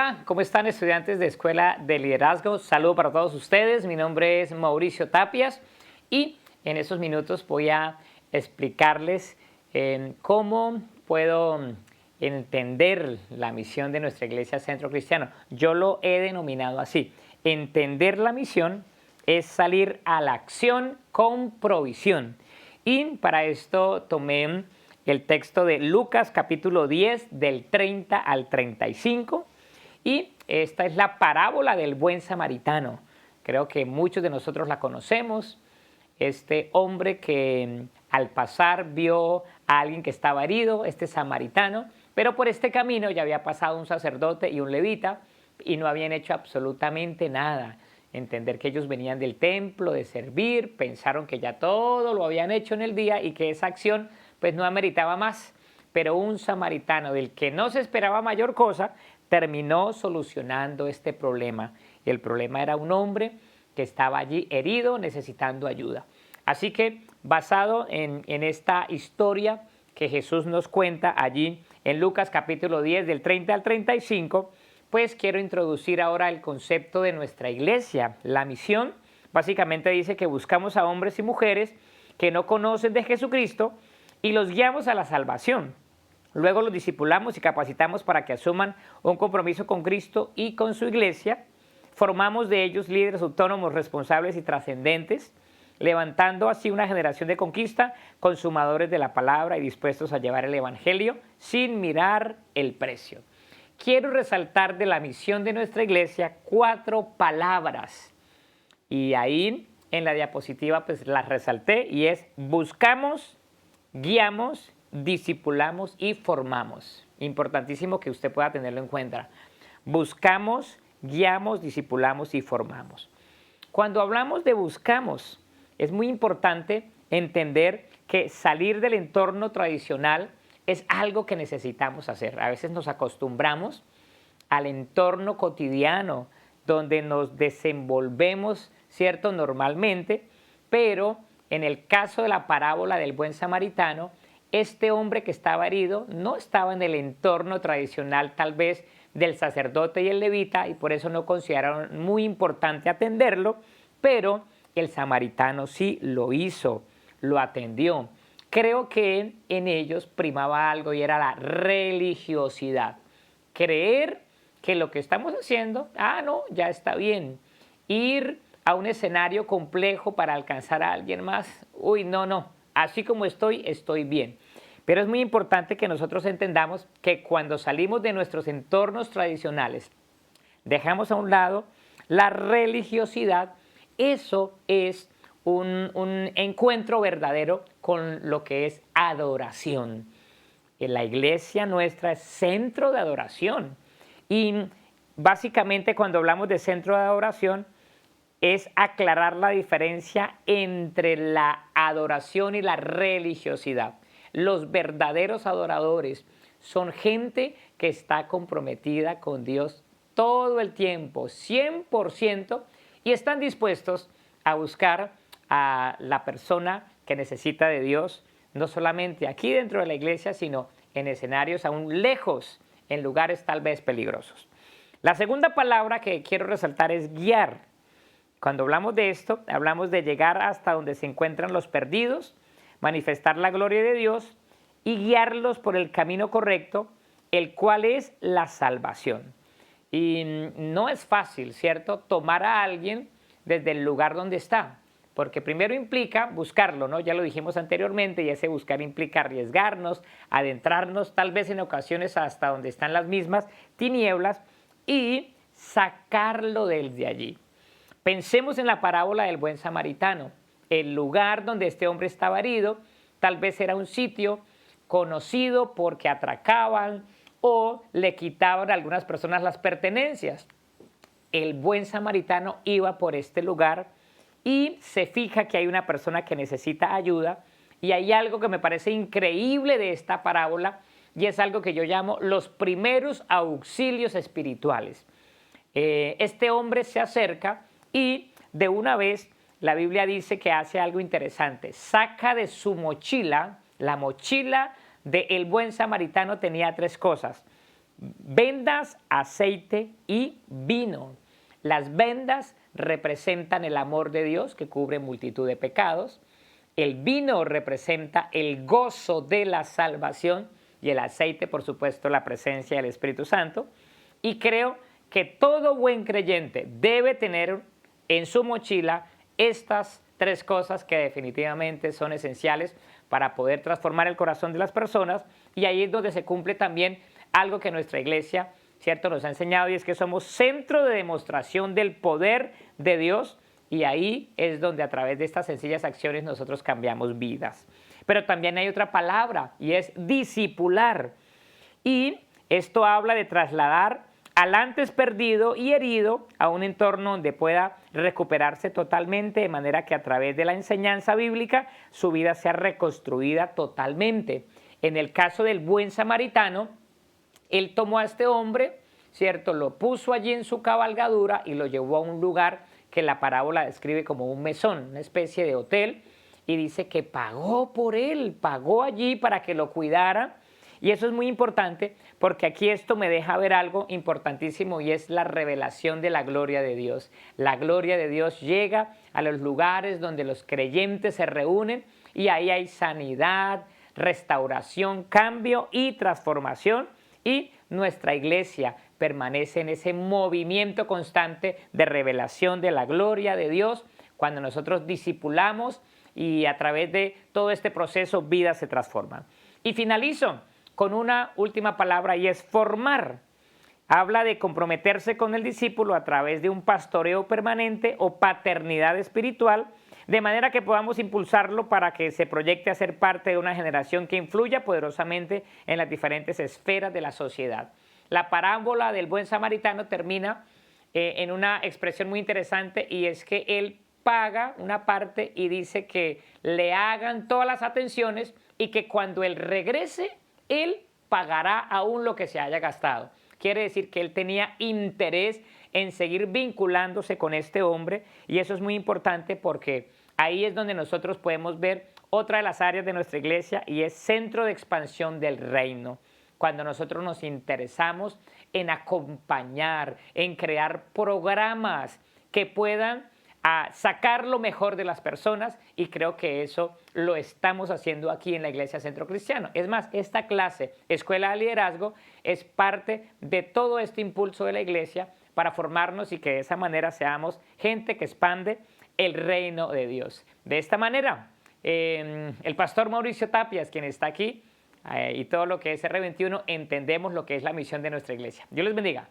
Hola, ¿cómo están estudiantes de Escuela de Liderazgo? Saludo para todos ustedes, mi nombre es Mauricio Tapias y en estos minutos voy a explicarles cómo puedo entender la misión de nuestra Iglesia Centro Cristiano. Yo lo he denominado así: entender la misión es salir a la acción con provisión. Y para esto tomé el texto de Lucas capítulo 10 del 30 al 35 y esta es la parábola del buen samaritano. Creo que muchos de nosotros la conocemos. Este hombre que al pasar vio a alguien que estaba herido, este samaritano, pero por este camino ya había pasado un sacerdote y un levita y no habían hecho absolutamente nada. Entender que ellos venían del templo, de servir, pensaron que ya todo lo habían hecho en el día y que esa acción pues no ameritaba más. Pero un samaritano del que no se esperaba mayor cosa terminó solucionando este problema. El problema era un hombre que estaba allí herido, necesitando ayuda. Así que basado en esta historia que Jesús nos cuenta allí en Lucas capítulo 10 del 30 al 35, pues quiero introducir ahora el concepto de nuestra iglesia. La misión básicamente dice que buscamos a hombres y mujeres que no conocen de Jesucristo y los guiamos a la salvación. Luego los discipulamos y capacitamos para que asuman un compromiso con Cristo y con su iglesia. Formamos de ellos líderes autónomos, responsables y trascendentes, levantando así una generación de conquista, consumadores de la palabra y dispuestos a llevar el evangelio sin mirar el precio. Quiero resaltar de la misión de nuestra iglesia 4 palabras. Y ahí en la diapositiva pues las resalté y es: buscamos, guiamos, discipulamos y formamos. Importantísimo que usted pueda tenerlo en cuenta. Buscamos, guiamos, discipulamos y formamos. Cuando hablamos de buscamos, es muy importante entender que salir del entorno tradicional es algo que necesitamos hacer. A veces nos acostumbramos al entorno cotidiano donde nos desenvolvemos, ¿cierto?, normalmente, pero en el caso de la parábola del buen samaritano, este hombre que estaba herido no estaba en el entorno tradicional tal vez del sacerdote y el levita y por eso no consideraron muy importante atenderlo, pero el samaritano sí lo hizo, lo atendió. Creo que en ellos primaba algo y era la religiosidad. Creer que lo que estamos haciendo, no, ya está bien. Ir a un escenario complejo para alcanzar a alguien más, no, así como estoy bien. Pero es muy importante que nosotros entendamos que cuando salimos de nuestros entornos tradicionales, dejamos a un lado la religiosidad, eso es un encuentro verdadero con lo que es adoración. La iglesia nuestra es centro de adoración. Y básicamente cuando hablamos de centro de adoración es aclarar la diferencia entre la adoración y la religiosidad. Los verdaderos adoradores son gente que está comprometida con Dios todo el tiempo, 100%, y están dispuestos a buscar a la persona que necesita de Dios, no solamente aquí dentro de la iglesia, sino en escenarios aún lejos, en lugares tal vez peligrosos. La segunda palabra que quiero resaltar es guiar. Cuando hablamos de esto, hablamos de llegar hasta donde se encuentran los perdidos, manifestar la gloria de Dios y guiarlos por el camino correcto, el cual es la salvación. Y no es fácil, ¿cierto?, tomar a alguien desde el lugar donde está, porque primero implica buscarlo, ¿no? Ya lo dijimos anteriormente, y ese buscar implica arriesgarnos, adentrarnos tal vez en ocasiones hasta donde están las mismas tinieblas y sacarlo desde allí. Pensemos en la parábola del buen samaritano. El lugar donde este hombre estaba herido tal vez era un sitio conocido porque atracaban o le quitaban a algunas personas las pertenencias. El buen samaritano iba por este lugar y se fija que hay una persona que necesita ayuda, y hay algo que me parece increíble de esta parábola y es algo que yo llamo los primeros auxilios espirituales. Este hombre se acerca y de una vez la Biblia dice que hace algo interesante. Saca de su mochila, la mochila del buen samaritano tenía 3 cosas: vendas, aceite y vino. Las vendas representan el amor de Dios que cubre multitud de pecados. El vino representa el gozo de la salvación y el aceite, por supuesto, la presencia del Espíritu Santo. Y creo que todo buen creyente debe tener en su mochila estas tres cosas que definitivamente son esenciales para poder transformar el corazón de las personas, y ahí es donde se cumple también algo que nuestra iglesia, ¿cierto?, nos ha enseñado, y es que somos centro de demostración del poder de Dios, y ahí es donde a través de estas sencillas acciones nosotros cambiamos vidas. Pero también hay otra palabra y es discipular, y esto habla de trasladar al antes perdido y herido a un entorno donde pueda recuperarse totalmente, de manera que a través de la enseñanza bíblica su vida sea reconstruida totalmente. En el caso del buen samaritano, él tomó a este hombre, ¿cierto?, lo puso allí en su cabalgadura y lo llevó a un lugar que la parábola describe como un mesón, una especie de hotel, y dice que pagó por él, pagó allí para que lo cuidara. Y eso es muy importante porque aquí esto me deja ver algo importantísimo, y es la revelación de la gloria de Dios. La gloria de Dios llega a los lugares donde los creyentes se reúnen, y ahí hay sanidad, restauración, cambio y transformación, y nuestra iglesia permanece en ese movimiento constante de revelación de la gloria de Dios cuando nosotros discipulamos, y a través de todo este proceso vidas se transforman. Y finalizo con una última palabra, y es formar. Habla de comprometerse con el discípulo a través de un pastoreo permanente o paternidad espiritual, de manera que podamos impulsarlo para que se proyecte a ser parte de una generación que influya poderosamente en las diferentes esferas de la sociedad. La parábola del buen samaritano termina en una expresión muy interesante, y es que él paga una parte y dice que le hagan todas las atenciones, y que cuando él regrese, él pagará aún lo que se haya gastado. Quiere decir que él tenía interés en seguir vinculándose con este hombre, y eso es muy importante porque ahí es donde nosotros podemos ver otra de las áreas de nuestra iglesia, y es centro de expansión del reino. Cuando nosotros nos interesamos en acompañar, en crear programas que puedan sacar lo mejor de las personas, y creo que eso lo estamos haciendo aquí en la Iglesia Centro Cristiano. Es más, esta clase, Escuela de Liderazgo, es parte de todo este impulso de la iglesia para formarnos y que de esa manera seamos gente que expande el reino de Dios. De esta manera, el pastor Mauricio Tapias, quien está aquí, y todo lo que es R21, entendemos lo que es la misión de nuestra iglesia. Dios les bendiga.